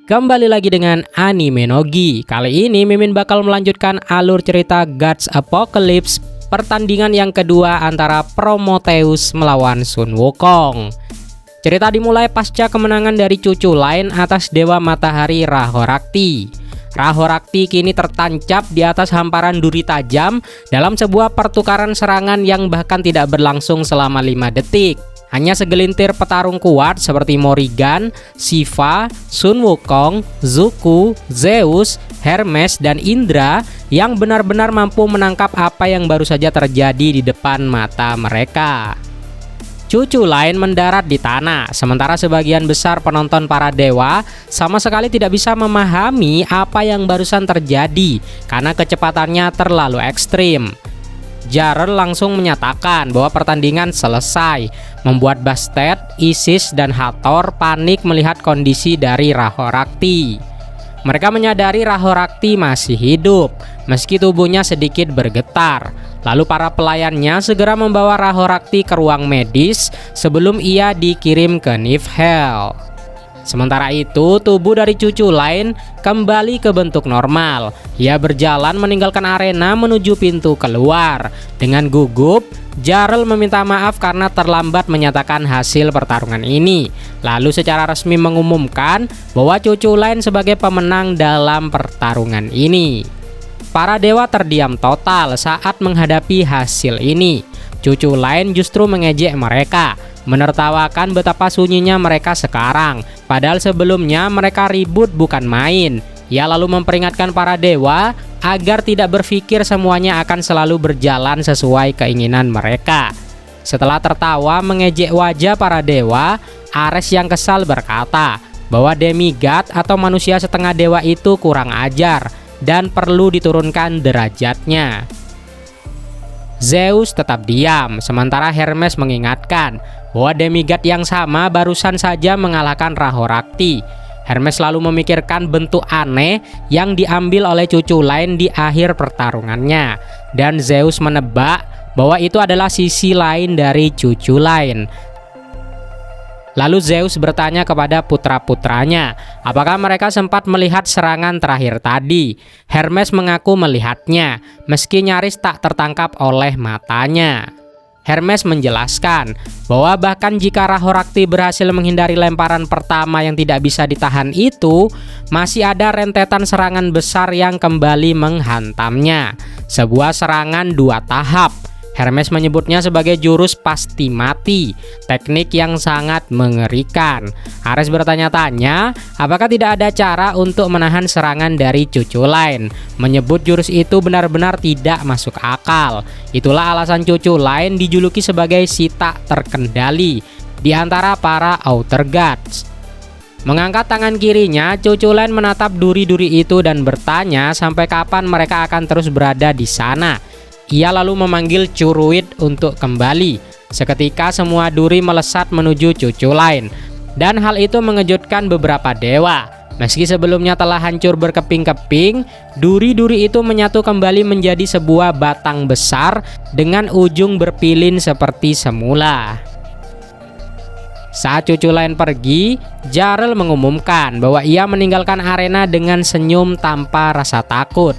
Kembali lagi dengan Anime Nogi. Kali ini Mimin bakal melanjutkan alur cerita Gods Apocalypse, pertandingan yang kedua antara Prometheus melawan Sun Wukong. Cerita dimulai pasca kemenangan dari cucu lain atas Dewa Matahari Rahorakti. Rahorakti kini tertancap di atas hamparan duri tajam dalam sebuah pertukaran serangan yang bahkan tidak berlangsung selama 5 detik. Hanya segelintir petarung kuat seperti Morrigan, Shiva, Sun Wukong, Zuko, Zeus, Hermes, dan Indra yang benar-benar mampu menangkap apa yang baru saja terjadi di depan mata mereka. Cucu lain mendarat di tanah, sementara sebagian besar penonton para dewa sama sekali tidak bisa memahami apa yang barusan terjadi karena kecepatannya terlalu ekstrim. Jarl langsung menyatakan bahwa pertandingan selesai, membuat Bastet, Isis, dan Hathor panik melihat kondisi dari Rahorakti. Mereka menyadari Rahorakti masih hidup, meski tubuhnya sedikit bergetar. Lalu para pelayannya segera membawa Rahorakti ke ruang medis sebelum ia dikirim ke Niflheim. Sementara itu, tubuh dari cucu lain kembali ke bentuk normal. Ia berjalan meninggalkan arena menuju pintu keluar. Dengan gugup, Jarl meminta maaf karena terlambat menyatakan hasil pertarungan ini. Lalu secara resmi mengumumkan bahwa cucu lain sebagai pemenang dalam pertarungan ini. Para dewa terdiam total saat menghadapi hasil ini. Cucu lain justru mengejek mereka, menertawakan betapa sunyinya mereka sekarang. Padahal sebelumnya mereka ribut bukan main. Ia lalu memperingatkan para dewa agar tidak berpikir semuanya akan selalu berjalan sesuai keinginan mereka. Setelah tertawa mengejek wajah para dewa, Ares yang kesal berkata bahwa demigod atau manusia setengah dewa itu kurang ajar dan perlu diturunkan derajatnya. Zeus tetap diam, sementara Hermes mengingatkan bahwa demigod yang sama barusan saja mengalahkan Rahorakti. Hermes lalu memikirkan bentuk aneh yang diambil oleh cucu lain di akhir pertarungannya, dan Zeus menebak bahwa itu adalah sisi lain dari cucu lain. Lalu Zeus bertanya kepada putra-putranya, apakah mereka sempat melihat serangan terakhir tadi. Hermes mengaku melihatnya, meski nyaris tak tertangkap oleh matanya. Hermes menjelaskan bahwa bahkan jika Rahorakti berhasil menghindari lemparan pertama yang tidak bisa ditahan itu, masih ada rentetan serangan besar yang kembali menghantamnya. Sebuah serangan 2 tahap. Hermes menyebutnya sebagai jurus pasti mati, teknik yang sangat mengerikan. Ares bertanya-tanya, apakah tidak ada cara untuk menahan serangan dari cucu lain. Menyebut jurus itu benar-benar tidak masuk akal. Itulah alasan cucu lain dijuluki sebagai si tak terkendali di antara para Outer Gods. Mengangkat tangan kirinya, cucu lain menatap duri-duri itu dan bertanya sampai kapan mereka akan terus berada di sana. Ia lalu memanggil Curuit untuk kembali. Seketika semua duri melesat menuju cucu lain, dan hal itu mengejutkan beberapa dewa. Meski sebelumnya telah hancur berkeping-keping, duri-duri itu menyatu kembali menjadi sebuah batang besar dengan ujung berpilin seperti semula. Saat cucu lain pergi, Jarl mengumumkan bahwa ia meninggalkan arena dengan senyum tanpa rasa takut.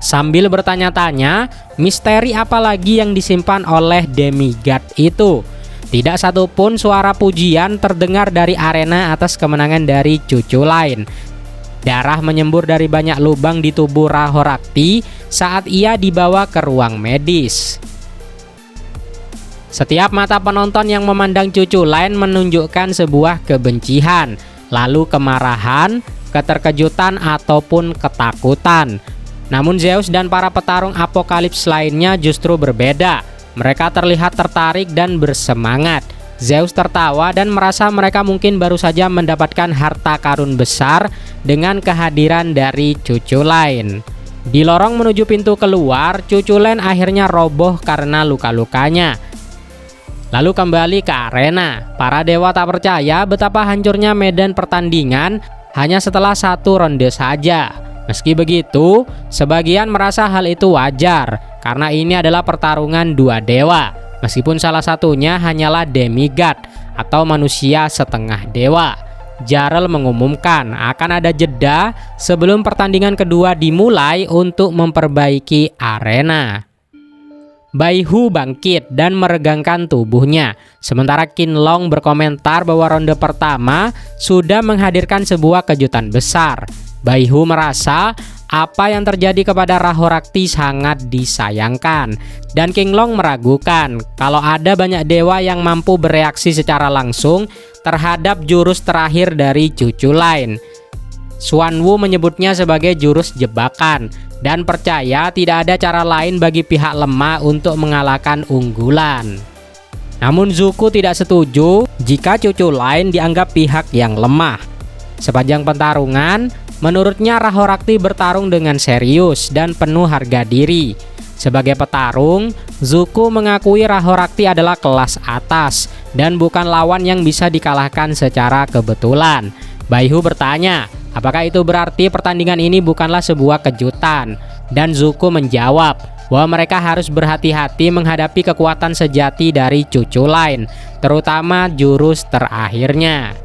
Sambil bertanya-tanya, misteri apa lagi yang disimpan oleh demigod itu? Tidak satupun suara pujian terdengar dari arena atas kemenangan dari cucu lain. Darah menyembur dari banyak lubang di tubuh Rahorakti saat ia dibawa ke ruang medis. Setiap mata penonton yang memandang cucu lain menunjukkan sebuah kebencian, lalu kemarahan, keterkejutan, ataupun ketakutan. Namun Zeus dan para petarung apokalips lainnya justru berbeda. Mereka terlihat tertarik dan bersemangat. Zeus tertawa dan merasa mereka mungkin baru saja mendapatkan harta karun besar dengan kehadiran dari cucu lain. Di lorong menuju pintu keluar, cucu lain akhirnya roboh karena luka-lukanya. Lalu kembali ke arena. Para dewa tak percaya betapa hancurnya medan pertandingan hanya setelah 1 ronde saja. Meski begitu, sebagian merasa hal itu wajar karena ini adalah pertarungan 2 dewa, meskipun salah satunya hanyalah demigod atau manusia setengah dewa. Jarl mengumumkan akan ada jeda sebelum pertandingan kedua dimulai untuk memperbaiki arena. Baihu bangkit dan meregangkan tubuhnya, sementara Qinlong berkomentar bahwa ronde pertama sudah menghadirkan sebuah kejutan besar. Baihu merasa apa yang terjadi kepada Rahorakti sangat disayangkan, dan Qinlong meragukan kalau ada banyak dewa yang mampu bereaksi secara langsung terhadap jurus terakhir dari cucu lain. Xuanwu menyebutnya sebagai jurus jebakan dan percaya tidak ada cara lain bagi pihak lemah untuk mengalahkan unggulan. Namun Zuko tidak setuju jika cucu lain dianggap pihak yang lemah. Sepanjang pertarungan, menurutnya Rahorakti bertarung dengan serius dan penuh harga diri. Sebagai petarung, Zuko mengakui Rahorakti adalah kelas atas dan bukan lawan yang bisa dikalahkan secara kebetulan. Baihu bertanya, apakah itu berarti pertandingan ini bukanlah sebuah kejutan? Dan Zuko menjawab bahwa mereka harus berhati-hati menghadapi kekuatan sejati dari cucu lain, terutama jurus terakhirnya.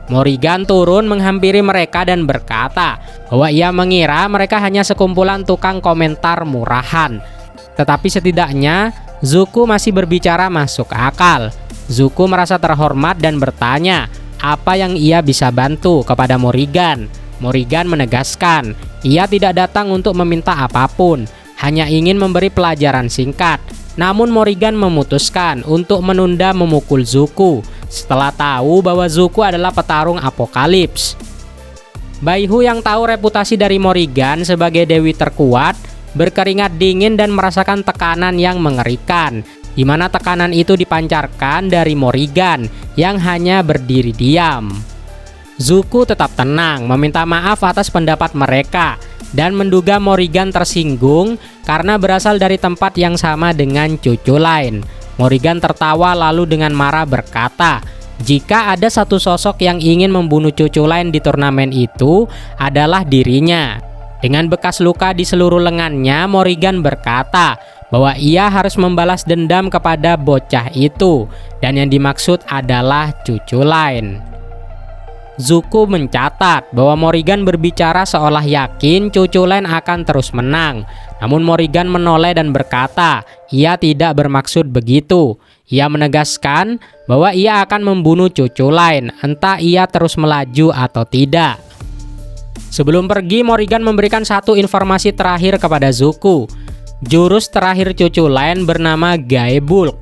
Morrigan turun menghampiri mereka dan berkata bahwa ia mengira mereka hanya sekumpulan tukang komentar murahan. Tetapi setidaknya Zuko masih berbicara masuk akal. Zuko merasa terhormat dan bertanya apa yang ia bisa bantu kepada Morrigan. Morrigan menegaskan ia tidak datang untuk meminta apapun, hanya ingin memberi pelajaran singkat. Namun Morrigan memutuskan untuk menunda memukul Zuko setelah tahu bahwa Zuko adalah petarung apokalips. Baihu yang tahu reputasi dari Morrigan sebagai dewi terkuat berkeringat dingin dan merasakan tekanan yang mengerikan, di mana tekanan itu dipancarkan dari Morrigan yang hanya berdiri diam. Zuko tetap tenang, meminta maaf atas pendapat mereka dan menduga Morrigan tersinggung karena berasal dari tempat yang sama dengan cucu lain. Morrigan tertawa lalu dengan marah berkata, jika ada satu sosok yang ingin membunuh cucu lain di turnamen itu adalah dirinya. Dengan bekas luka di seluruh lengannya, Morrigan berkata bahwa ia harus membalas dendam kepada bocah itu, dan yang dimaksud adalah cucu lain. Zuko mencatat bahwa Morrigan berbicara seolah yakin cucu lain akan terus menang. Namun Morrigan menoleh dan berkata, ia tidak bermaksud begitu. Ia menegaskan bahwa ia akan membunuh cucu lain, entah ia terus melaju atau tidak. Sebelum pergi, Morrigan memberikan satu informasi terakhir kepada Zuko. Jurus terakhir cucu lain bernama Gaebulk.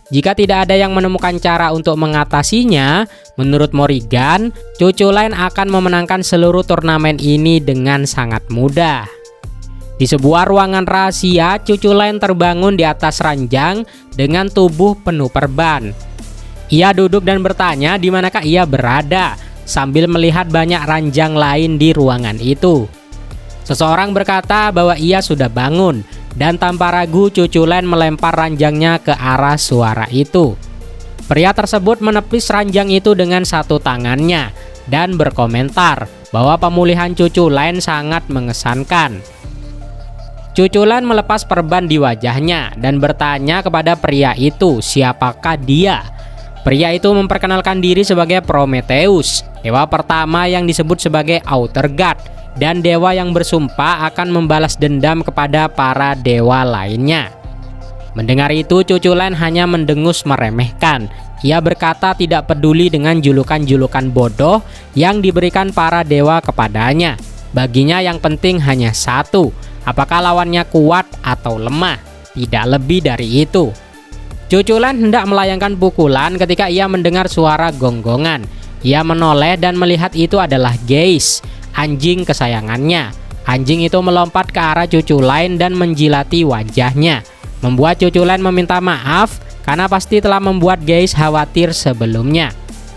Jika tidak ada yang menemukan cara untuk mengatasinya, menurut Morrigan, cucu lain akan memenangkan seluruh turnamen ini dengan sangat mudah. Di sebuah ruangan rahasia, cucu lain terbangun di atas ranjang dengan tubuh penuh perban. Ia duduk dan bertanya di manakah ia berada, sambil melihat banyak ranjang lain di ruangan itu. Seseorang berkata bahwa ia sudah bangun, dan tanpa ragu cucu lain melempar ranjangnya ke arah suara itu. Pria tersebut menepis ranjang itu dengan satu tangannya dan berkomentar bahwa pemulihan cucu lain sangat mengesankan. Cucu lain melepas perban di wajahnya dan bertanya kepada pria itu siapakah dia. Pria itu memperkenalkan diri sebagai Prometheus, dewa pertama yang disebut sebagai Outer God, dan dewa yang bersumpah akan membalas dendam kepada para dewa lainnya. Mendengar itu, cucu lain hanya mendengus meremehkan. Ia berkata tidak peduli dengan julukan-julukan bodoh yang diberikan para dewa kepadanya. Baginya yang penting hanya satu, apakah lawannya kuat atau lemah, tidak lebih dari itu. Cucu lain hendak melayangkan pukulan ketika ia mendengar suara gonggongan. Ia menoleh dan melihat itu adalah Geis, anjing kesayangannya. Anjing itu melompat ke arah cucu lain dan menjilati wajahnya, membuat cucu lain meminta maaf karena pasti telah membuat Geis khawatir sebelumnya.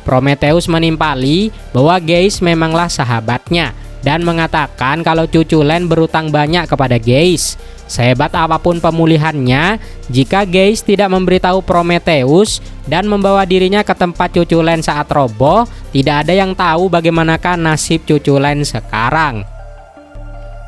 Prometheus menimpali bahwa Geis memanglah sahabatnya dan mengatakan kalau cucu lain berutang banyak kepada Geis. Sehebat apapun pemulihannya, jika Geis tidak memberitahu Prometheus dan membawa dirinya ke tempat cucu lain saat roboh, tidak ada yang tahu bagaimanakah nasib cucu lain sekarang.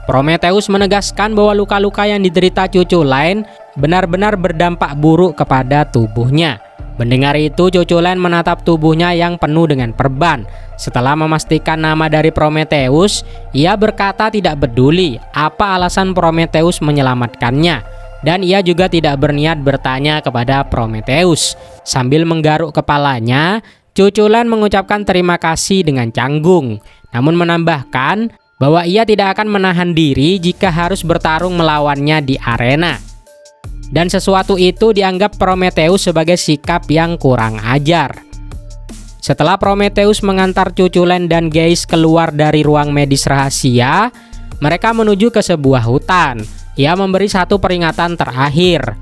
Prometheus menegaskan bahwa luka-luka yang diderita cucu lain benar-benar berdampak buruk kepada tubuhnya. Mendengar itu, Cuculen menatap tubuhnya yang penuh dengan perban. Setelah memastikan nama dari Prometheus, ia berkata tidak peduli apa alasan Prometheus menyelamatkannya, dan ia juga tidak berniat bertanya kepada Prometheus. Sambil menggaruk kepalanya, Cuculen mengucapkan terima kasih dengan canggung, namun menambahkan bahwa ia tidak akan menahan diri jika harus bertarung melawannya di arena. Dan sesuatu itu dianggap Prometheus sebagai sikap yang kurang ajar. Setelah Prometheus mengantar Cuculen dan Geis keluar dari ruang medis rahasia, mereka menuju ke sebuah hutan. Ia memberi satu peringatan terakhir.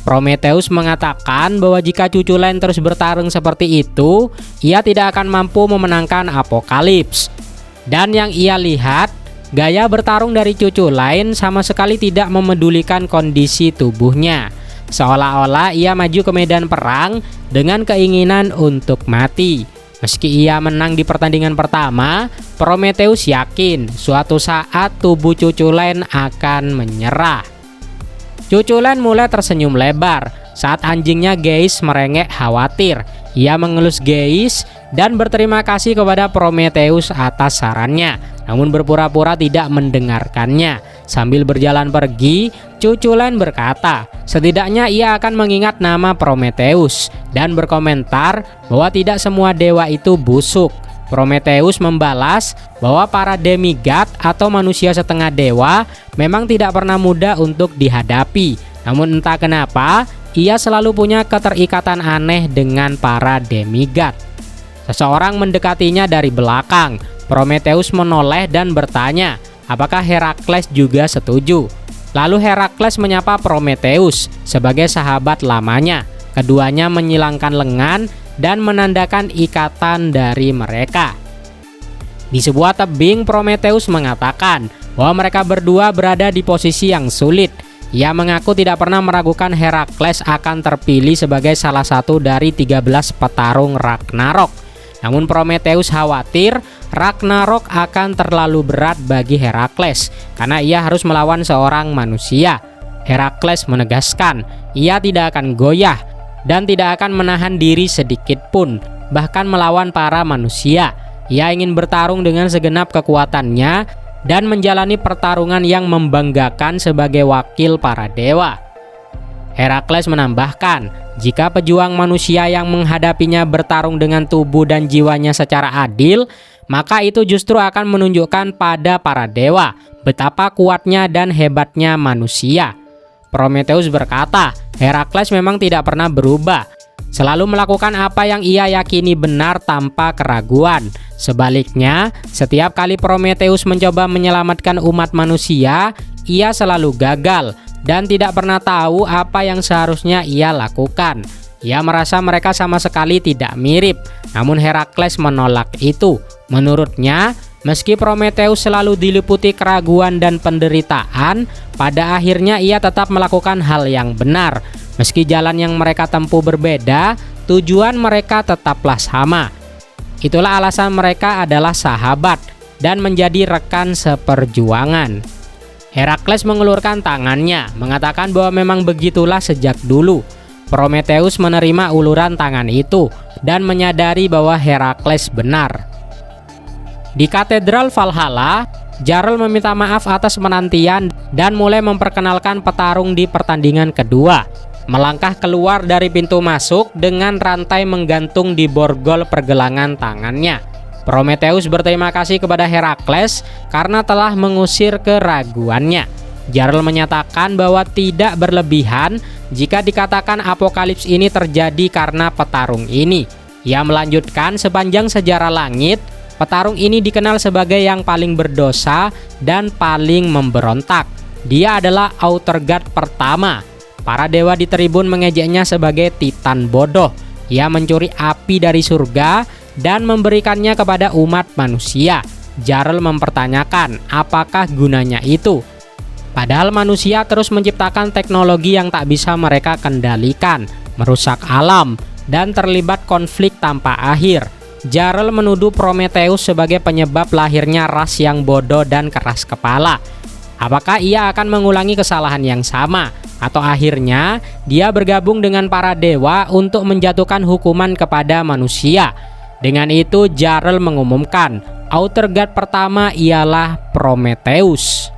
Prometheus mengatakan bahwa jika Cuculen terus bertarung seperti itu, ia tidak akan mampu memenangkan Apokalips. Dan yang ia lihat, gaya bertarung dari Cuculen sama sekali tidak memedulikan kondisi tubuhnya. Seolah-olah ia maju ke medan perang dengan keinginan untuk mati. Meski ia menang di pertandingan pertama, Prometheus yakin suatu saat tubuh Cuculen akan menyerah. Cuculen mulai tersenyum lebar saat anjingnya Geis merengek khawatir. Ia mengelus Geis dan berterima kasih kepada Prometheus atas sarannya, namun berpura-pura tidak mendengarkannya. Sambil berjalan pergi, Cuculen berkata, setidaknya ia akan mengingat nama Prometheus dan berkomentar bahwa tidak semua dewa itu busuk. Prometheus membalas bahwa para demigod atau manusia setengah dewa memang tidak pernah mudah untuk dihadapi. Namun entah kenapa, ia selalu punya keterikatan aneh dengan para demigod. Seseorang mendekatinya dari belakang. Prometheus menoleh dan bertanya, apakah Herakles juga setuju? Lalu Herakles menyapa Prometheus sebagai sahabat lamanya. Keduanya menyilangkan lengan dan menandakan ikatan dari mereka. Di sebuah tebing, Prometheus mengatakan bahwa mereka berdua berada di posisi yang sulit. Ia mengaku tidak pernah meragukan Herakles akan terpilih sebagai salah satu dari 13 petarung Ragnarok. Namun Prometheus khawatir Ragnarok akan terlalu berat bagi Herakles karena ia harus melawan seorang manusia. Herakles menegaskan ia tidak akan goyah dan tidak akan menahan diri sedikit pun, bahkan melawan para manusia. Ia ingin bertarung dengan segenap kekuatannya dan menjalani pertarungan yang membanggakan sebagai wakil para dewa. Herakles menambahkan, jika pejuang manusia yang menghadapinya bertarung dengan tubuh dan jiwanya secara adil, maka itu justru akan menunjukkan pada para dewa betapa kuatnya dan hebatnya manusia. Prometheus berkata, Herakles memang tidak pernah berubah, selalu melakukan apa yang ia yakini benar tanpa keraguan. Sebaliknya, setiap kali Prometheus mencoba menyelamatkan umat manusia, ia selalu gagal dan tidak pernah tahu apa yang seharusnya ia lakukan. Ia merasa mereka sama sekali tidak mirip, namun Herakles menolak itu. Menurutnya, meski Prometheus selalu diliputi keraguan dan penderitaan, pada akhirnya ia tetap melakukan hal yang benar. Meski jalan yang mereka tempuh berbeda, tujuan mereka tetaplah sama. Itulah alasan mereka adalah sahabat dan menjadi rekan seperjuangan. Herakles mengelurkan tangannya, mengatakan bahwa memang begitulah sejak dulu. Prometheus menerima uluran tangan itu dan menyadari bahwa Herakles benar. Di Katedral Valhalla, Jarl meminta maaf atas penantian dan mulai memperkenalkan petarung di pertandingan kedua. Melangkah keluar dari pintu masuk dengan rantai menggantung di borgol pergelangan tangannya. Prometheus berterima kasih kepada Herakles karena telah mengusir keraguannya. Jarl menyatakan bahwa tidak berlebihan jika dikatakan apokalips ini terjadi karena petarung ini. Ia melanjutkan, sepanjang sejarah langit, petarung ini dikenal sebagai yang paling berdosa dan paling memberontak. Dia adalah Outer God pertama. Para dewa di tribun mengejeknya sebagai Titan bodoh. Ia mencuri api dari surga dan memberikannya kepada umat manusia. Jarl mempertanyakan apakah gunanya itu. Padahal manusia terus menciptakan teknologi yang tak bisa mereka kendalikan, merusak alam, dan terlibat konflik tanpa akhir. Jarl menuduh Prometheus sebagai penyebab lahirnya ras yang bodoh dan keras kepala. Apakah ia akan mengulangi kesalahan yang sama? Atau akhirnya dia bergabung dengan para dewa untuk menjatuhkan hukuman kepada manusia. Dengan itu Jarl mengumumkan Outer God pertama ialah Prometheus.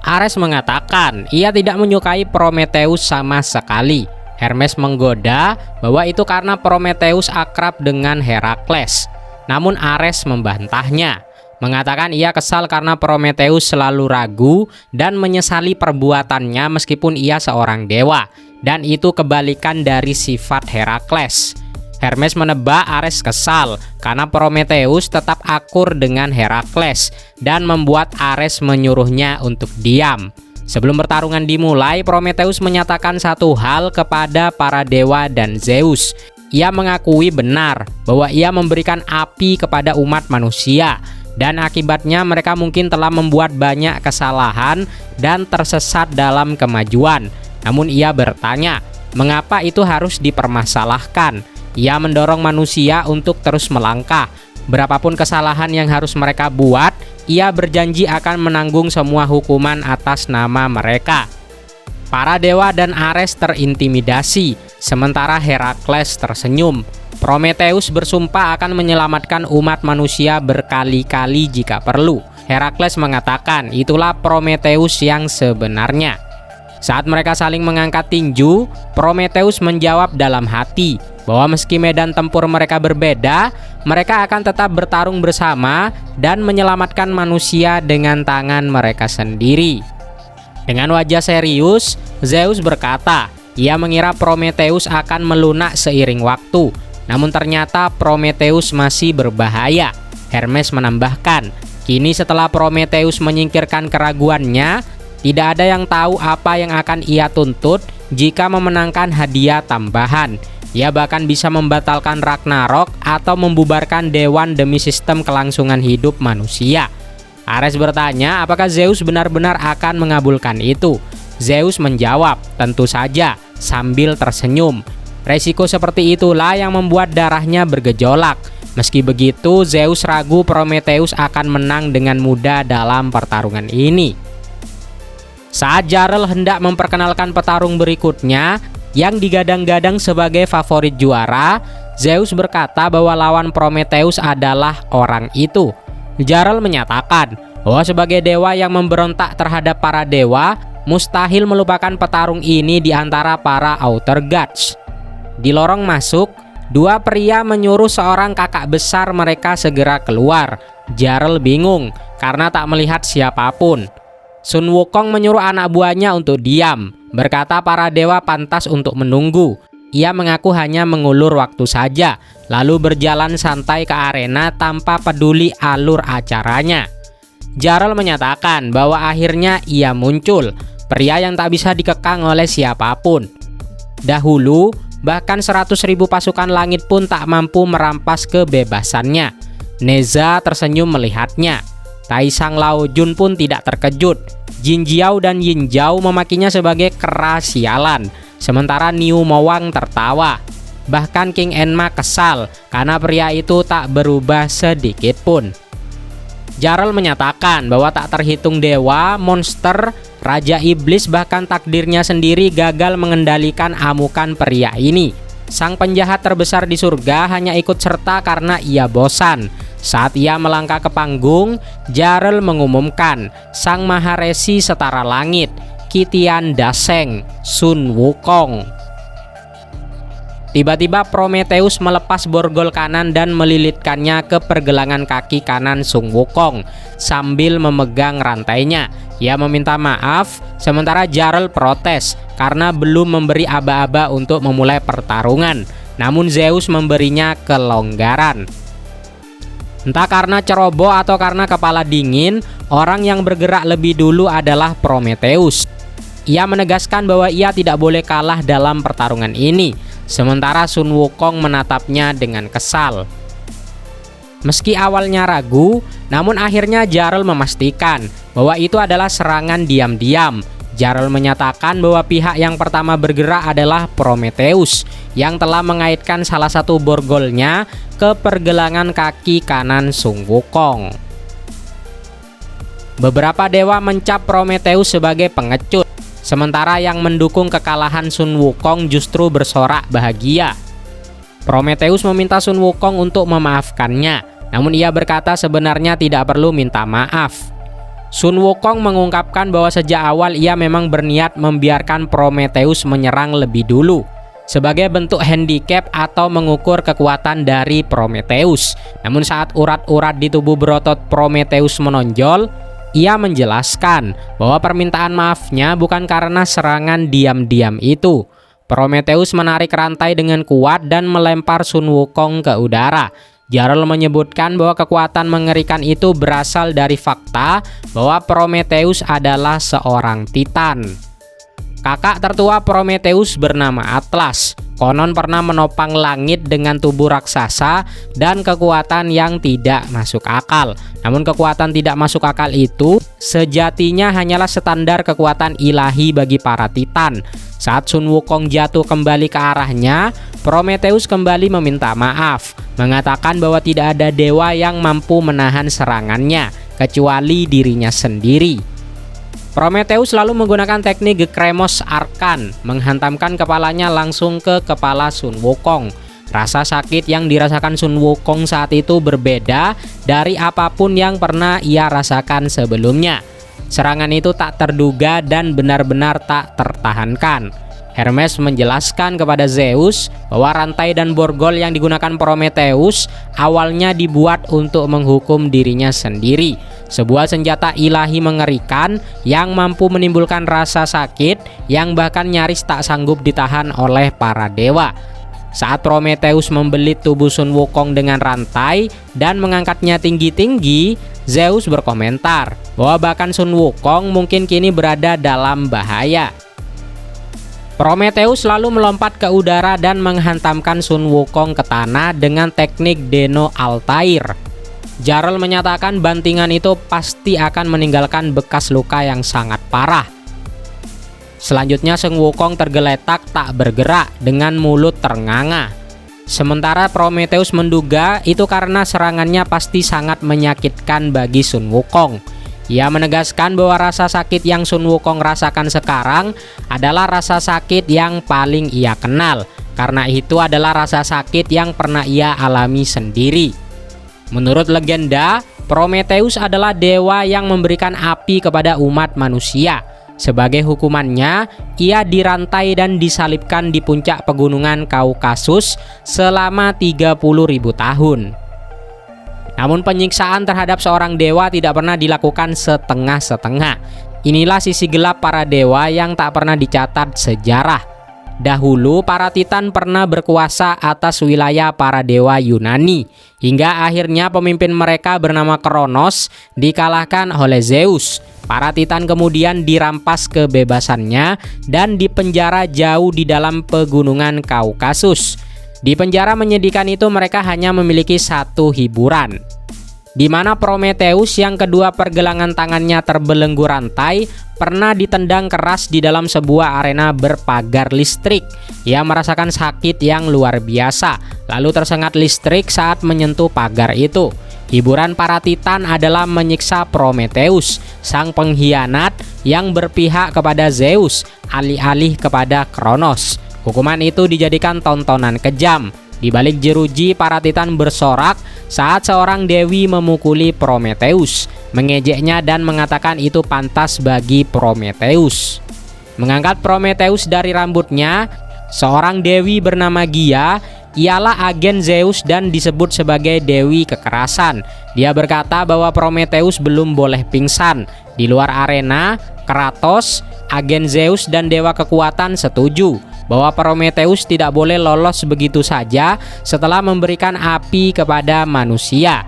Ares mengatakan ia tidak menyukai Prometheus sama sekali. Hermes menggoda bahwa itu karena Prometheus akrab dengan Herakles. Namun Ares membantahnya, mengatakan ia kesal karena Prometheus selalu ragu dan menyesali perbuatannya meskipun ia seorang dewa, dan itu kebalikan dari sifat Herakles. Hermes menebak Ares kesal karena Prometheus tetap akur dengan Herakles dan membuat Ares menyuruhnya untuk diam. Sebelum pertarungan dimulai, Prometheus menyatakan satu hal kepada para dewa dan Zeus. Ia mengakui benar bahwa ia memberikan api kepada umat manusia, dan akibatnya mereka mungkin telah membuat banyak kesalahan dan tersesat dalam kemajuan. Namun ia bertanya, mengapa itu harus dipermasalahkan? Ia mendorong manusia untuk terus melangkah. Berapapun kesalahan yang harus mereka buat, ia berjanji akan menanggung semua hukuman atas nama mereka. Para dewa dan Ares terintimidasi, sementara Herakles tersenyum. Prometheus bersumpah akan menyelamatkan umat manusia berkali-kali jika perlu. Herakles mengatakan itulah Prometheus yang sebenarnya. Saat mereka saling mengangkat tinju, Prometheus menjawab dalam hati bahwa meski medan tempur mereka berbeda, mereka akan tetap bertarung bersama dan menyelamatkan manusia dengan tangan mereka sendiri. Dengan wajah serius, Zeus berkata, ia mengira Prometheus akan melunak seiring waktu. Namun ternyata Prometheus masih berbahaya. Hermes menambahkan, kini setelah Prometheus menyingkirkan keraguannya, tidak ada yang tahu apa yang akan ia tuntut jika memenangkan hadiah tambahan. Ia bahkan bisa membatalkan Ragnarok atau membubarkan dewan demi sistem kelangsungan hidup manusia. Ares bertanya apakah Zeus benar-benar akan mengabulkan itu. Zeus menjawab, tentu saja, sambil tersenyum. Resiko seperti itulah yang membuat darahnya bergejolak. Meski begitu, Zeus ragu Prometheus akan menang dengan mudah dalam pertarungan ini. Saat Jarl hendak memperkenalkan petarung berikutnya yang digadang-gadang sebagai favorit juara, Zeus berkata bahwa lawan Prometheus adalah orang itu. Jarl menyatakan bahwa sebagai dewa yang memberontak terhadap para dewa, mustahil melupakan petarung ini di antara para Outer Gods. Di lorong masuk, dua pria menyuruh seorang kakak besar mereka segera keluar. Jarl bingung karena tak melihat siapapun. Sun Wukong menyuruh anak buahnya untuk diam, berkata para dewa pantas untuk menunggu. Ia mengaku hanya mengulur waktu saja, lalu berjalan santai ke arena tanpa peduli alur acaranya. Jarl menyatakan bahwa akhirnya ia muncul, pria yang tak bisa dikekang oleh siapapun. Dahulu, bahkan 100.000 pasukan langit pun tak mampu merampas kebebasannya. Neza tersenyum melihatnya. Taisang Lao Jun pun tidak terkejut. Jin Jiao dan Yin Zhao memakinya sebagai kera sialan, sementara Niu Mowang tertawa. Bahkan King Enma kesal karena pria itu tak berubah sedikit pun. Jarl menyatakan bahwa tak terhitung dewa, monster, raja iblis bahkan takdirnya sendiri gagal mengendalikan amukan pria ini. Sang penjahat terbesar di surga hanya ikut serta karena ia bosan. Saat ia melangkah ke panggung, Jarl mengumumkan sang Maharesi setara langit, Kitian Daseng, Sun Wukong. Tiba-tiba Prometheus melepas borgol kanan dan melilitkannya ke pergelangan kaki kanan Sun Wukong sambil memegang rantainya. Ia meminta maaf, sementara Jarl protes karena belum memberi aba-aba untuk memulai pertarungan. Namun Zeus memberinya kelonggaran. Entah karena ceroboh atau karena kepala dingin, orang yang bergerak lebih dulu adalah Prometheus. Ia menegaskan bahwa ia tidak boleh kalah dalam pertarungan ini, sementara Sun Wukong menatapnya dengan kesal. Meski awalnya ragu, namun akhirnya Jarl memastikan bahwa itu adalah serangan diam-diam. Jarl menyatakan bahwa pihak yang pertama bergerak adalah Prometheus yang telah mengaitkan salah satu borgolnya ke pergelangan kaki kanan Sun Wukong. Beberapa dewa mencap Prometheus sebagai pengecut. Sementara yang mendukung kekalahan Sun Wukong justru bersorak bahagia. Prometheus meminta Sun Wukong untuk memaafkannya, namun ia berkata sebenarnya tidak perlu minta maaf. Sun Wukong mengungkapkan bahwa sejak awal ia memang berniat membiarkan Prometheus menyerang lebih dulu, sebagai bentuk handicap atau mengukur kekuatan dari Prometheus. Namun saat urat-urat di tubuh berotot Prometheus menonjol, ia menjelaskan bahwa permintaan maafnya bukan karena serangan diam-diam itu. Prometheus menarik rantai dengan kuat dan melempar Sun Wukong ke udara. Jarl menyebutkan bahwa kekuatan mengerikan itu berasal dari fakta bahwa Prometheus adalah seorang Titan. Kakak tertua Prometheus bernama Atlas, konon pernah menopang langit dengan tubuh raksasa dan kekuatan yang tidak masuk akal. Namun kekuatan tidak masuk akal itu sejatinya hanyalah standar kekuatan ilahi bagi para Titan. Saat Sun Wukong jatuh kembali ke arahnya, Prometheus kembali meminta maaf, mengatakan bahwa tidak ada dewa yang mampu menahan serangannya, kecuali dirinya sendiri. Prometheus lalu menggunakan teknik Gekremos Arkan, menghantamkan kepalanya langsung ke kepala Sun Wukong. Rasa sakit yang dirasakan Sun Wukong saat itu berbeda dari apapun yang pernah ia rasakan sebelumnya. Serangan itu tak terduga dan benar-benar tak tertahankan. Hermes menjelaskan kepada Zeus bahwa rantai dan borgol yang digunakan Prometheus awalnya dibuat untuk menghukum dirinya sendiri. Sebuah senjata ilahi mengerikan yang mampu menimbulkan rasa sakit yang bahkan nyaris tak sanggup ditahan oleh para dewa. Saat Prometheus membelit tubuh Sun Wukong dengan rantai dan mengangkatnya tinggi-tinggi, Zeus berkomentar bahwa bahkan Sun Wukong mungkin kini berada dalam bahaya. Prometheus lalu melompat ke udara dan menghantamkan Sun Wukong ke tanah dengan teknik Deno Altair. Jarl menyatakan bantingan itu pasti akan meninggalkan bekas luka yang sangat parah. Selanjutnya Sun Wukong tergeletak tak bergerak dengan mulut ternganga. Sementara Prometheus menduga itu karena serangannya pasti sangat menyakitkan bagi Sun Wukong. Ia menegaskan bahwa rasa sakit yang Sun Wukong rasakan sekarang adalah rasa sakit yang paling ia kenal, karena itu adalah rasa sakit yang pernah ia alami sendiri. Menurut legenda, Prometheus adalah dewa yang memberikan api kepada umat manusia. Sebagai hukumannya, ia dirantai dan disalibkan di puncak pegunungan Kaukasus selama 30.000 tahun. Namun penyiksaan terhadap seorang dewa tidak pernah dilakukan setengah-setengah. Inilah sisi gelap para dewa yang tak pernah dicatat sejarah. Dahulu para Titan pernah berkuasa atas wilayah para dewa Yunani, hingga akhirnya pemimpin mereka bernama Kronos dikalahkan oleh Zeus. Para Titan kemudian dirampas kebebasannya dan dipenjara jauh di dalam pegunungan Kaukasus. Di penjara menyedihkan itu mereka hanya memiliki satu hiburan, di mana Prometheus yang kedua pergelangan tangannya terbelenggu rantai pernah ditendang keras di dalam sebuah arena berpagar listrik. Ia merasakan sakit yang luar biasa, lalu tersengat listrik saat menyentuh pagar itu. Hiburan para Titan adalah menyiksa Prometheus, sang pengkhianat yang berpihak kepada Zeus alih-alih kepada Kronos. Hukuman itu dijadikan tontonan kejam. Di balik jeruji, para Titan bersorak saat seorang dewi memukuli Prometheus, mengejeknya dan mengatakan itu pantas bagi Prometheus. Mengangkat Prometheus dari rambutnya, seorang dewi bernama Gia ialah agen Zeus dan disebut sebagai dewi kekerasan. Dia berkata bahwa Prometheus belum boleh pingsan. Di luar arena, Kratos, agen Zeus dan dewa kekuatan setuju bahwa Prometheus tidak boleh lolos begitu saja setelah memberikan api kepada manusia.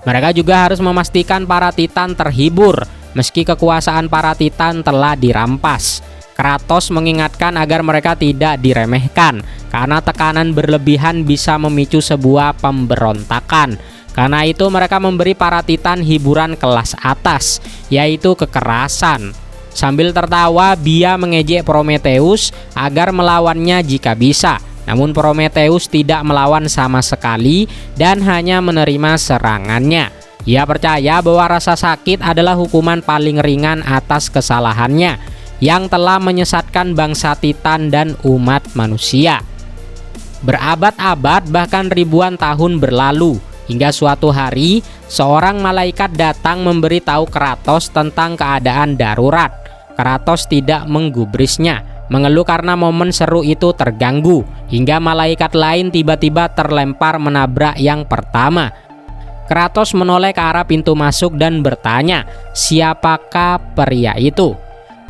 Mereka juga harus memastikan para Titan terhibur meski kekuasaan para Titan telah dirampas. Kratos mengingatkan agar mereka tidak diremehkan karena tekanan berlebihan bisa memicu sebuah pemberontakan. Karena itu mereka memberi para Titan hiburan kelas atas, yaitu kekerasan. Sambil tertawa, Bia mengejek Prometheus agar melawannya jika bisa. Namun Prometheus tidak melawan sama sekali dan hanya menerima serangannya. Ia percaya bahwa rasa sakit adalah hukuman paling ringan atas kesalahannya. yang telah menyesatkan bangsa Titan dan umat manusia. Berabad-abad bahkan ribuan tahun berlalu, hingga suatu hari seorang malaikat datang memberitahu Kratos tentang keadaan darurat. Kratos tidak menggubrisnya, mengeluh karena momen seru itu terganggu, hingga malaikat lain tiba-tiba terlempar menabrak yang pertama. Kratos menoleh ke arah pintu masuk dan bertanya, siapakah pria itu?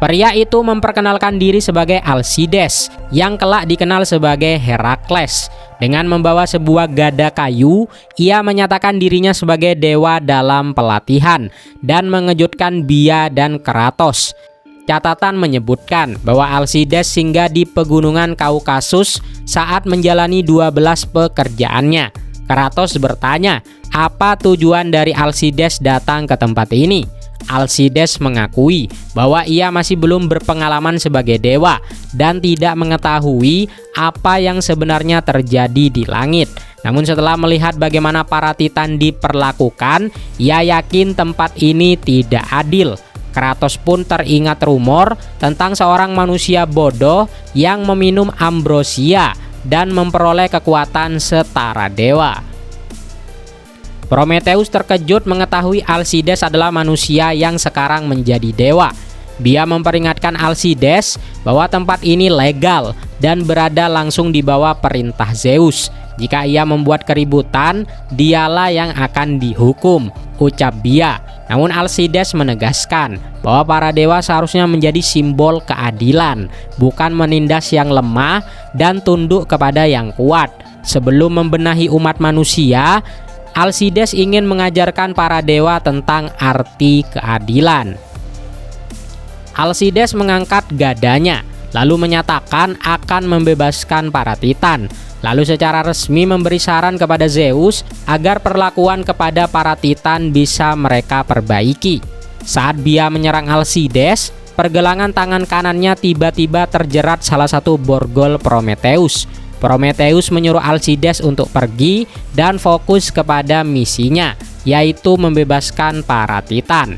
Pria itu memperkenalkan diri sebagai Alcides, yang kelak dikenal sebagai Herakles. Dengan membawa sebuah gada kayu, ia menyatakan dirinya sebagai dewa dalam pelatihan dan mengejutkan Bia dan Kratos. Catatan menyebutkan bahwa Alcides singgah di pegunungan Kaukasus saat menjalani 12 pekerjaannya. Kratos bertanya, apa tujuan dari Alcides datang ke tempat ini? Alcides mengakui bahwa ia masih belum berpengalaman sebagai dewa dan tidak mengetahui apa yang sebenarnya terjadi di langit. Namun setelah melihat bagaimana para Titan diperlakukan, ia yakin tempat ini tidak adil. Kratos pun teringat rumor tentang seorang manusia bodoh yang meminum ambrosia dan memperoleh kekuatan setara dewa. Prometheus terkejut mengetahui Alcides adalah manusia yang sekarang menjadi dewa. Bia memperingatkan Alcides bahwa tempat ini legal dan berada langsung di bawah perintah Zeus. Jika ia membuat keributan, dialah yang akan dihukum, ucap Bia. Namun Alcides menegaskan bahwa para dewa seharusnya menjadi simbol keadilan, bukan menindas yang lemah dan tunduk kepada yang kuat. Sebelum membenahi umat manusia, Alcides ingin mengajarkan para dewa tentang arti keadilan. Alcides mengangkat gadanya, lalu menyatakan akan membebaskan para Titan. Lalu secara resmi memberi saran kepada Zeus agar perlakuan kepada para Titan bisa mereka perbaiki. Saat Bia menyerang Alcides, pergelangan tangan kanannya tiba-tiba terjerat salah satu borgol Prometheus. Prometheus menyuruh Alcides untuk pergi dan fokus kepada misinya, yaitu membebaskan para Titan.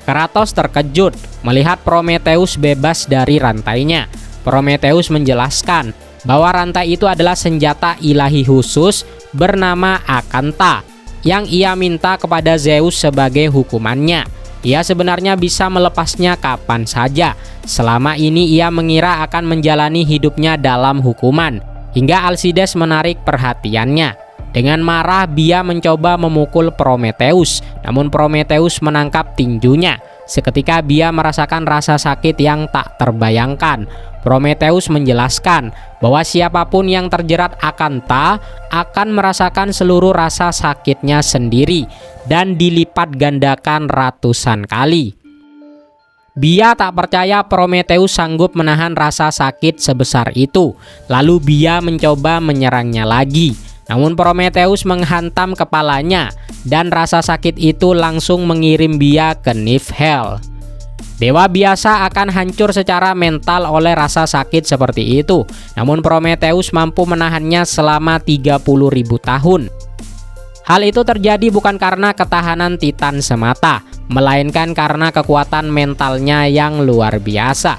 Kratos terkejut melihat Prometheus bebas dari rantainya. Prometheus menjelaskan bahwa rantai itu adalah senjata ilahi khusus bernama Akantha yang ia minta kepada Zeus sebagai hukumannya. Ia sebenarnya bisa melepasnya kapan saja. Selama ini ia mengira akan menjalani hidupnya dalam hukuman, hingga Alcides menarik perhatiannya. Dengan marah, Bia mencoba memukul Prometheus, namun Prometheus menangkap tinjunya. Seketika Bia merasakan rasa sakit yang tak terbayangkan. Prometheus menjelaskan bahwa siapapun yang terjerat Akantha akan merasakan seluruh rasa sakitnya sendiri dan dilipat gandakan ratusan kali. Bia tak percaya Prometheus sanggup menahan rasa sakit sebesar itu. Lalu Bia mencoba menyerangnya lagi. Namun Prometheus menghantam kepalanya dan rasa sakit itu langsung mengirim Bia ke Niflheim. Dewa biasa akan hancur secara mental oleh rasa sakit seperti itu. Namun Prometheus mampu menahannya selama 30.000 tahun. Hal itu terjadi bukan karena ketahanan Titan semata, melainkan karena kekuatan mentalnya yang luar biasa.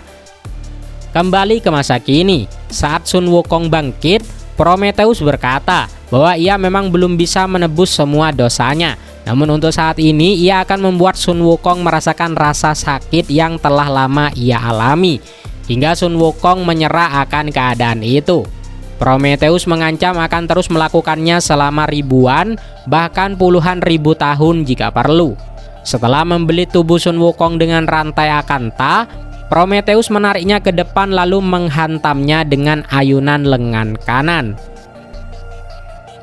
Kembali ke masa kini, saat Sun Wukong bangkit, Prometheus berkata bahwa ia memang belum bisa menebus semua dosanya. Namun untuk saat ini ia akan membuat Sun Wukong merasakan rasa sakit yang telah lama ia alami, hingga Sun Wukong menyerah akan keadaan itu. Prometheus mengancam akan terus melakukannya selama ribuan, bahkan puluhan ribu tahun jika perlu. Setelah membelit tubuh Sun Wukong dengan rantai Akantha, Prometheus menariknya ke depan lalu menghantamnya dengan ayunan lengan kanan.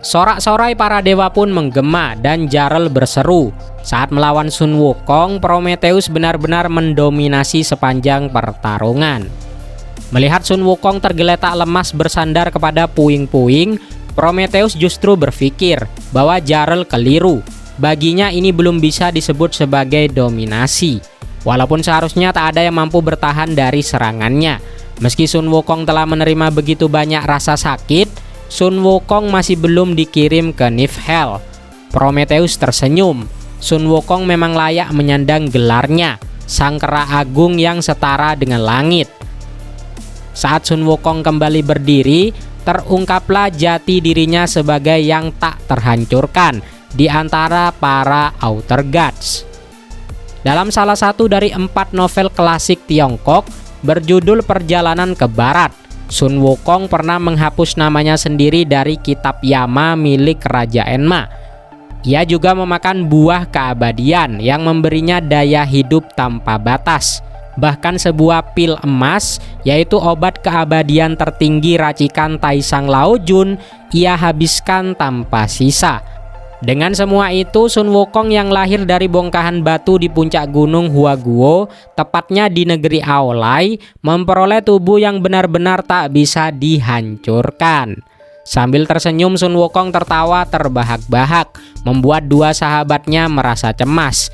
Sorak-sorai para dewa pun menggema dan Jarl berseru. Saat melawan Sun Wukong, Prometheus benar-benar mendominasi sepanjang pertarungan. Melihat Sun Wukong tergeletak lemas bersandar kepada puing-puing, Prometheus justru berpikir bahwa Jarl keliru. Baginya ini belum bisa disebut sebagai dominasi. Walaupun seharusnya tak ada yang mampu bertahan dari serangannya. Meski Sun Wukong telah menerima begitu banyak rasa sakit, Sun Wukong masih belum dikirim ke Niflheim. Prometheus tersenyum. Sun Wukong memang layak menyandang gelarnya. sangkara agung yang setara dengan langit. Saat Sun Wukong kembali berdiri, terungkaplah jati dirinya sebagai yang tak terhancurkan di antara para Outer Gods. Dalam salah satu dari 4 novel klasik Tiongkok berjudul Perjalanan ke Barat, Sun Wukong pernah menghapus namanya sendiri dari kitab Yama milik Raja Enma. Ia juga memakan buah keabadian yang memberinya daya hidup tanpa batas. Bahkan sebuah pil emas, yaitu obat keabadian tertinggi racikan Taisang Lao Jun, ia habiskan tanpa sisa. Dengan semua itu, Sun Wukong yang lahir dari bongkahan batu di puncak gunung Huaguo, tepatnya di negeri Aolai, memperoleh tubuh yang benar-benar tak bisa dihancurkan. Sambil tersenyum, Sun Wukong tertawa terbahak-bahak, membuat 2 sahabatnya merasa cemas.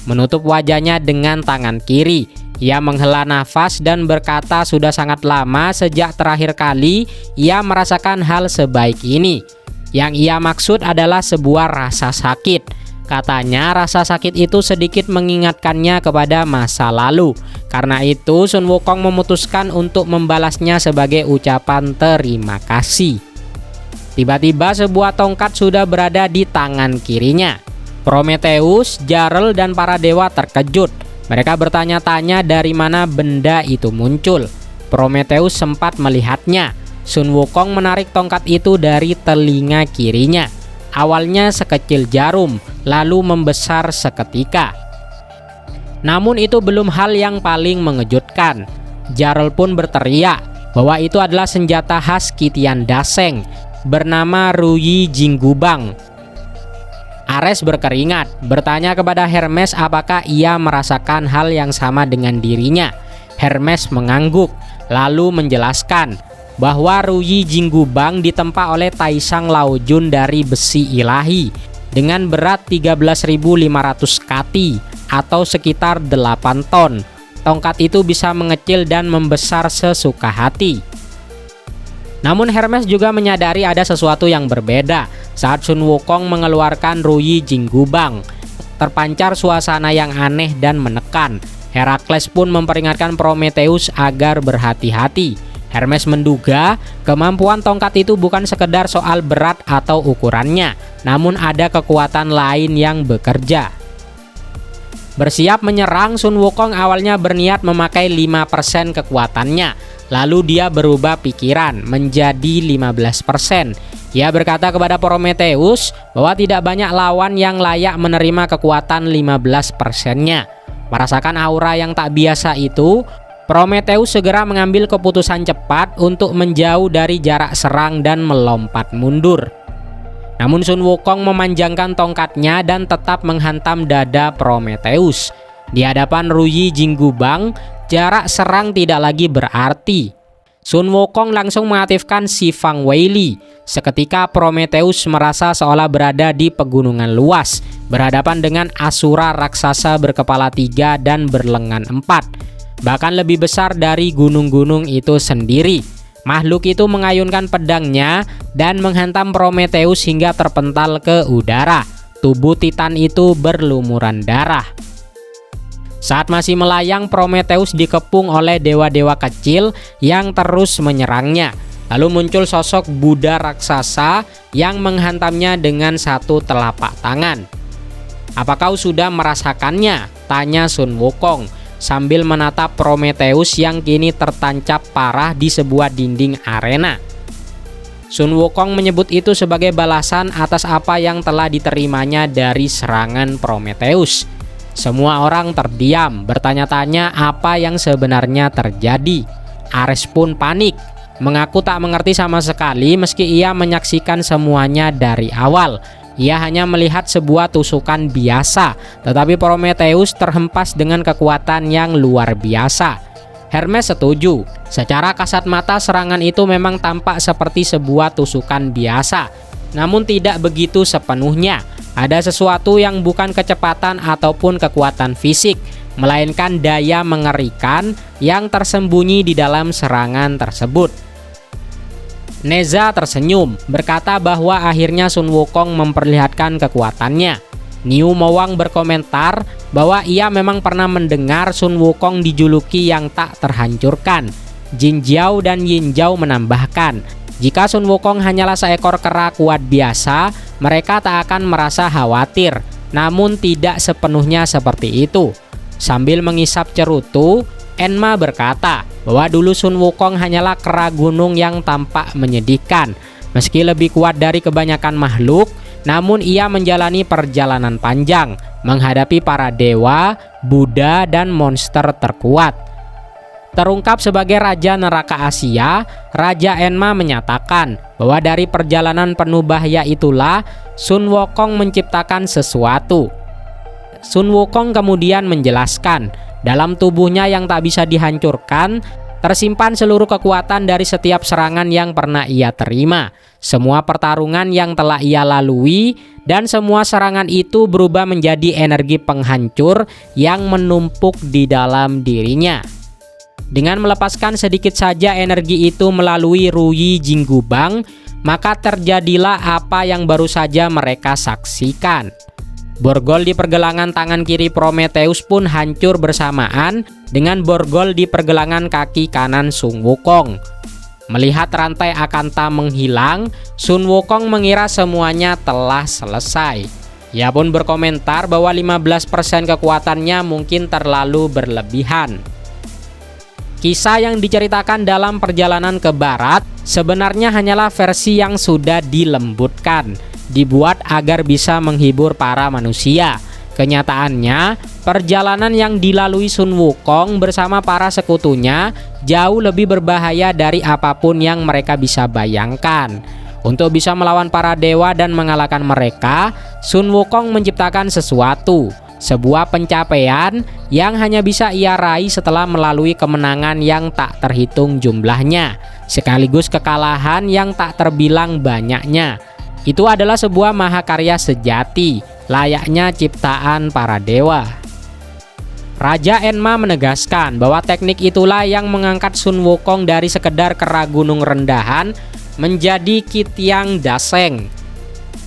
Menutup wajahnya dengan tangan kiri, ia menghela nafas dan berkata sudah sangat lama sejak terakhir kali ia merasakan hal sebaik ini. Yang ia maksud adalah sebuah rasa sakit. Katanya rasa sakit itu sedikit mengingatkannya kepada masa lalu. Karena itu Sun Wukong memutuskan untuk membalasnya sebagai ucapan terima kasih. Tiba-tiba sebuah tongkat sudah berada di tangan kirinya. Prometheus, Jarl, dan para dewa terkejut. Mereka bertanya-tanya dari mana benda itu muncul. Prometheus sempat melihatnya. Sun Wukong menarik tongkat itu dari telinga kirinya. Awalnya sekecil jarum, lalu membesar seketika. Namun itu belum hal yang paling mengejutkan. Jarl pun berteriak bahwa itu adalah senjata khas Kitian Daseng bernama Ruyi Jinggubang. Ares berkeringat, bertanya kepada Hermes apakah ia merasakan hal yang sama dengan dirinya. Hermes mengangguk, lalu menjelaskan bahwa Ruyi Jinggubang ditempa oleh Taisang Lao Jun dari besi ilahi dengan berat 13.500 kati atau sekitar 8 ton. Tongkat itu bisa mengecil dan membesar sesuka hati. Namun Hermes juga menyadari ada sesuatu yang berbeda. Saat Sun Wukong mengeluarkan Ruyi Jinggubang, terpancar suasana yang aneh dan menekan. Herakles pun memperingatkan Prometheus agar berhati-hati. Hermes menduga kemampuan tongkat itu bukan sekedar soal berat atau ukurannya, namun ada kekuatan lain yang bekerja. Bersiap menyerang, Sun Wukong awalnya berniat memakai 5% kekuatannya, lalu dia berubah pikiran menjadi 15%. Ia berkata kepada Prometheus bahwa tidak banyak lawan yang layak menerima kekuatan 15%-nya. Merasakan aura yang tak biasa itu, Prometheus segera mengambil keputusan cepat untuk menjauh dari jarak serang dan melompat mundur. Namun Sun Wukong memanjangkan tongkatnya dan tetap menghantam dada Prometheus. Di hadapan Ruyi Jinggubang, jarak serang tidak lagi berarti. Sun Wukong langsung mengaktifkan Si Fang Weili. Seketika Prometheus merasa seolah berada di pegunungan luas, berhadapan dengan asura raksasa berkepala 3 dan berlengan 4. Bahkan lebih besar dari gunung-gunung itu sendiri. Makhluk itu mengayunkan pedangnya dan menghantam Prometheus hingga terpental ke udara. Tubuh Titan itu berlumuran darah. Saat masih melayang, Prometheus dikepung oleh dewa-dewa kecil yang terus menyerangnya. Lalu muncul sosok Buddha raksasa yang menghantamnya dengan satu telapak tangan. "Apa kau sudah merasakannya?" tanya Sun Wukong sambil menatap Prometheus yang kini tertancap parah di sebuah dinding arena. Sun Wukong menyebut itu sebagai balasan atas apa yang telah diterimanya dari serangan Prometheus. Semua orang terdiam, bertanya-tanya apa yang sebenarnya terjadi. Ares pun panik, mengaku tak mengerti sama sekali meski ia menyaksikan semuanya dari awal. Ia hanya melihat sebuah tusukan biasa, tetapi Prometheus terhempas dengan kekuatan yang luar biasa. Hermes setuju. Secara kasat mata serangan itu memang tampak seperti sebuah tusukan biasa, namun tidak begitu sepenuhnya. Ada sesuatu yang bukan kecepatan ataupun kekuatan fisik, melainkan daya mengerikan yang tersembunyi di dalam serangan tersebut. Neza tersenyum, berkata bahwa akhirnya Sun Wukong memperlihatkan kekuatannya. Niu Mowang berkomentar bahwa ia memang pernah mendengar Sun Wukong dijuluki yang tak terhancurkan. Jin Jiao dan Yin Jiao menambahkan, jika Sun Wukong hanyalah seekor kera kuat biasa, mereka tak akan merasa khawatir. Namun tidak sepenuhnya seperti itu. Sambil mengisap cerutu, Enma berkata bahwa dulu Sun Wukong hanyalah kera gunung yang tampak menyedihkan. Meski lebih kuat dari kebanyakan makhluk, namun ia menjalani perjalanan panjang menghadapi para dewa, Buddha, dan monster terkuat. Terungkap sebagai Raja Neraka Asia, Raja Enma menyatakan bahwa dari perjalanan penuh bahaya itulah Sun Wukong menciptakan sesuatu. Sun Wukong kemudian menjelaskan, dalam tubuhnya yang tak bisa dihancurkan, tersimpan seluruh kekuatan dari setiap serangan yang pernah ia terima, semua pertarungan yang telah ia lalui, dan semua serangan itu berubah menjadi energi penghancur yang menumpuk di dalam dirinya. Dengan melepaskan sedikit saja energi itu melalui Ruyi Jinggubang, maka terjadilah apa yang baru saja mereka saksikan. Borgol di pergelangan tangan kiri Prometheus pun hancur bersamaan dengan borgol di pergelangan kaki kanan Sun Wukong. Melihat rantai Akanta menghilang, Sun Wukong mengira semuanya telah selesai. Ia pun berkomentar bahwa 15% kekuatannya mungkin terlalu berlebihan. Kisah yang diceritakan dalam perjalanan ke barat sebenarnya hanyalah versi yang sudah dilembutkan, dibuat agar bisa menghibur para manusia. Kenyataannya, perjalanan yang dilalui Sun Wukong bersama para sekutunya jauh lebih berbahaya dari apapun yang mereka bisa bayangkan. Untuk bisa melawan para dewa dan mengalahkan mereka, Sun Wukong menciptakan sesuatu, sebuah pencapaian yang hanya bisa ia raih setelah melalui kemenangan yang tak terhitung jumlahnya, sekaligus kekalahan yang tak terbilang banyaknya. Itu adalah sebuah mahakarya sejati, layaknya ciptaan para dewa. Raja Enma menegaskan bahwa teknik itulah yang mengangkat Sun Wukong dari sekedar kera gunung rendahan menjadi Kitiang Daseng.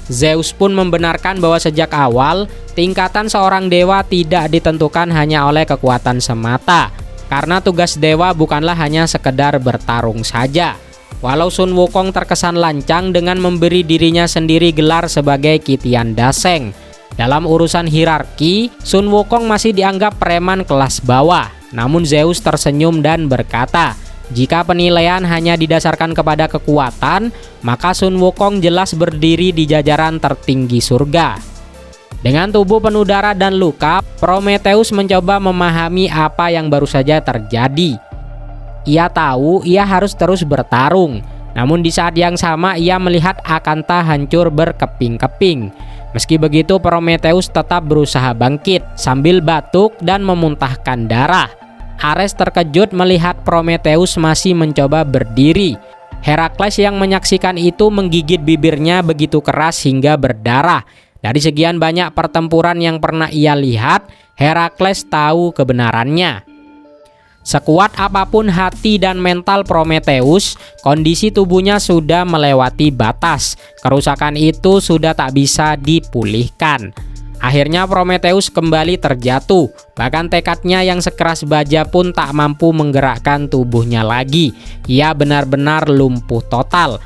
Zeus pun membenarkan bahwa sejak awal, tingkatan seorang dewa tidak ditentukan hanya oleh kekuatan semata, karena tugas dewa bukanlah hanya sekedar bertarung saja. Walau Sun Wukong terkesan lancang dengan memberi dirinya sendiri gelar sebagai Kitian Daseng, dalam urusan hierarki, Sun Wukong masih dianggap preman kelas bawah. Namun Zeus tersenyum dan berkata, jika penilaian hanya didasarkan kepada kekuatan, maka Sun Wukong jelas berdiri di jajaran tertinggi surga. Dengan tubuh penuh darah dan luka, Prometheus mencoba memahami apa yang baru saja terjadi. Ia tahu ia harus terus bertarung, namun di saat yang sama ia melihat Akanta hancur berkeping-keping. Meski begitu, Prometheus tetap berusaha bangkit sambil batuk dan memuntahkan darah. Ares terkejut melihat Prometheus masih mencoba berdiri. Herakles yang menyaksikan itu menggigit bibirnya begitu keras hingga berdarah. Dari sekian banyak pertempuran yang pernah ia lihat, Herakles tahu kebenarannya. Sekuat apapun hati dan mental Prometheus, kondisi tubuhnya sudah melewati batas. Kerusakan itu sudah tak bisa dipulihkan. Akhirnya Prometheus kembali terjatuh, bahkan tekadnya yang sekeras baja pun tak mampu menggerakkan tubuhnya lagi. Ia benar-benar lumpuh total.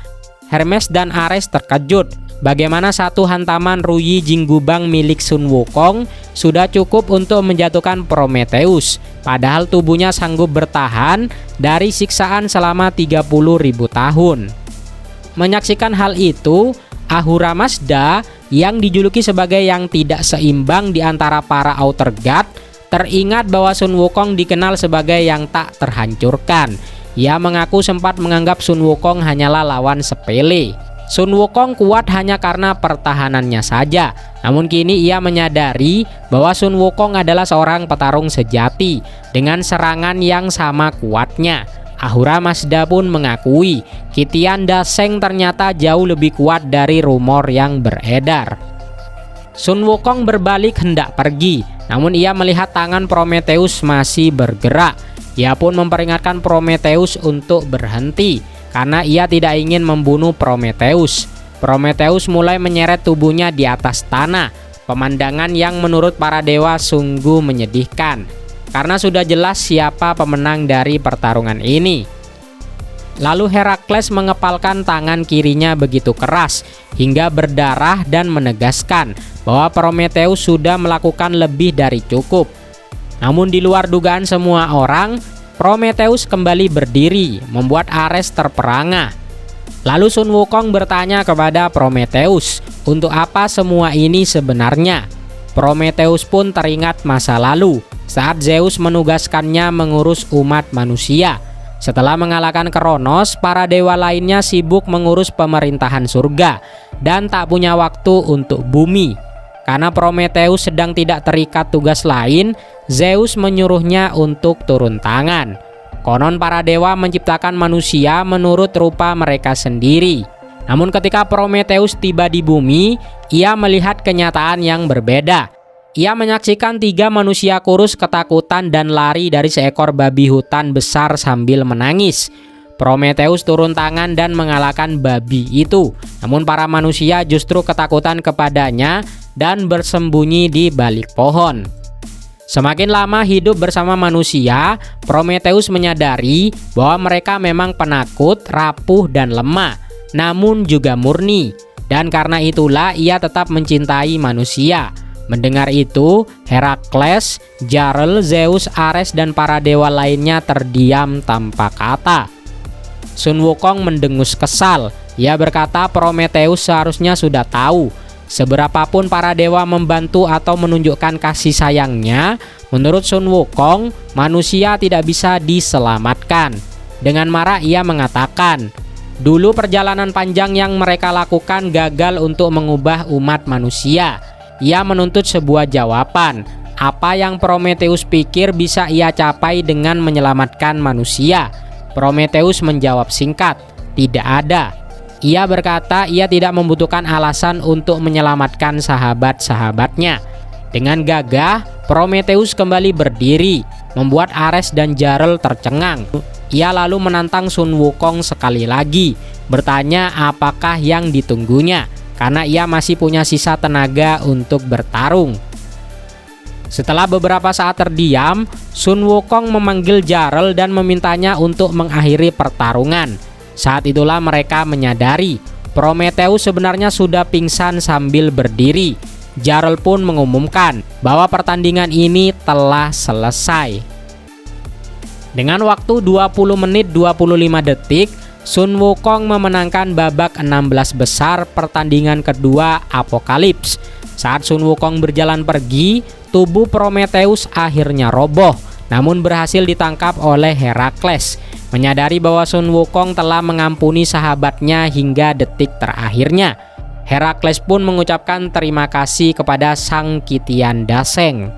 Hermes dan Ares terkejut. Bagaimana satu hantaman Ruyi Jinggubang milik Sun Wukong sudah cukup untuk menjatuhkan Prometheus, padahal tubuhnya sanggup bertahan dari siksaan selama 30.000 tahun. Menyaksikan hal itu, Ahura Mazda yang dijuluki sebagai yang tidak seimbang di antara para Outer God teringat bahwa Sun Wukong dikenal sebagai yang tak terhancurkan. Ia mengaku sempat menganggap Sun Wukong hanyalah lawan sepele. Sun Wukong kuat hanya karena pertahanannya saja. Namun kini ia menyadari bahwa Sun Wukong adalah seorang petarung sejati dengan serangan yang sama kuatnya. Ahura Mazda pun mengakui Kitian Daseng ternyata jauh lebih kuat dari rumor yang beredar. Sun Wukong berbalik hendak pergi, namun ia melihat tangan Prometheus masih bergerak. Ia pun memperingatkan Prometheus untuk berhenti karena ia tidak ingin membunuh Prometheus. Prometheus mulai menyeret tubuhnya di atas tanah. Pemandangan yang menurut para dewa sungguh menyedihkan, karena sudah jelas siapa pemenang dari pertarungan ini. Lalu Herakles mengepalkan tangan kirinya begitu keras hingga berdarah dan menegaskan bahwa Prometheus sudah melakukan lebih dari cukup. Namun di luar dugaan semua orang, Prometheus kembali berdiri, membuat Ares terperangah. Lalu Sun Wukong bertanya kepada Prometheus, untuk apa semua ini sebenarnya? Prometheus pun teringat masa lalu saat Zeus menugaskannya mengurus umat manusia. Setelah mengalahkan Kronos, para dewa lainnya sibuk mengurus pemerintahan surga dan tak punya waktu untuk bumi. Karena Prometheus sedang tidak terikat tugas lain, Zeus menyuruhnya untuk turun tangan. Konon para dewa menciptakan manusia menurut rupa mereka sendiri. Namun ketika Prometheus tiba di bumi, ia melihat kenyataan yang berbeda. Ia menyaksikan 3 manusia kurus ketakutan dan lari dari seekor babi hutan besar sambil menangis. Prometheus turun tangan dan mengalahkan babi itu. Namun para manusia justru ketakutan kepadanya dan bersembunyi di balik pohon. Semakin lama hidup bersama manusia, Prometheus menyadari bahwa mereka memang penakut, rapuh, dan lemah, namun juga murni. Dan karena itulah ia tetap mencintai manusia. Mendengar itu, Herakles, Jarl, Zeus, Ares, dan para dewa lainnya terdiam tanpa kata. Sun Wukong mendengus kesal. Ia berkata Prometheus seharusnya sudah tahu. Seberapapun para dewa membantu atau menunjukkan kasih sayangnya, menurut Sun Wukong, manusia tidak bisa diselamatkan. Dengan marah ia mengatakan, dulu perjalanan panjang yang mereka lakukan gagal untuk mengubah umat manusia. Ia menuntut sebuah jawaban. Apa yang Prometheus pikir bisa ia capai dengan menyelamatkan manusia? Prometheus menjawab singkat, tidak ada. Ia berkata ia tidak membutuhkan alasan untuk menyelamatkan sahabat-sahabatnya. Dengan gagah, Prometheus kembali berdiri, membuat Ares dan Jarl tercengang. Ia lalu menantang Sun Wukong sekali lagi, bertanya apakah yang ditunggunya, karena ia masih punya sisa tenaga untuk bertarung. Setelah beberapa saat terdiam, Sun Wukong memanggil Jarl dan memintanya untuk mengakhiri pertarungan. Saat itulah mereka menyadari Prometheus sebenarnya sudah pingsan sambil berdiri. Jarl pun mengumumkan bahwa pertandingan ini telah selesai. Dengan waktu 20 menit 25 detik, Sun Wukong memenangkan babak 16 besar pertandingan kedua Apokalips. Saat Sun Wukong berjalan pergi, tubuh Prometheus akhirnya roboh, namun berhasil ditangkap oleh Herakles. Menyadari bahwa Sun Wukong telah mengampuni sahabatnya hingga detik terakhirnya, Herakles pun mengucapkan terima kasih kepada Sang Kitian Daseng.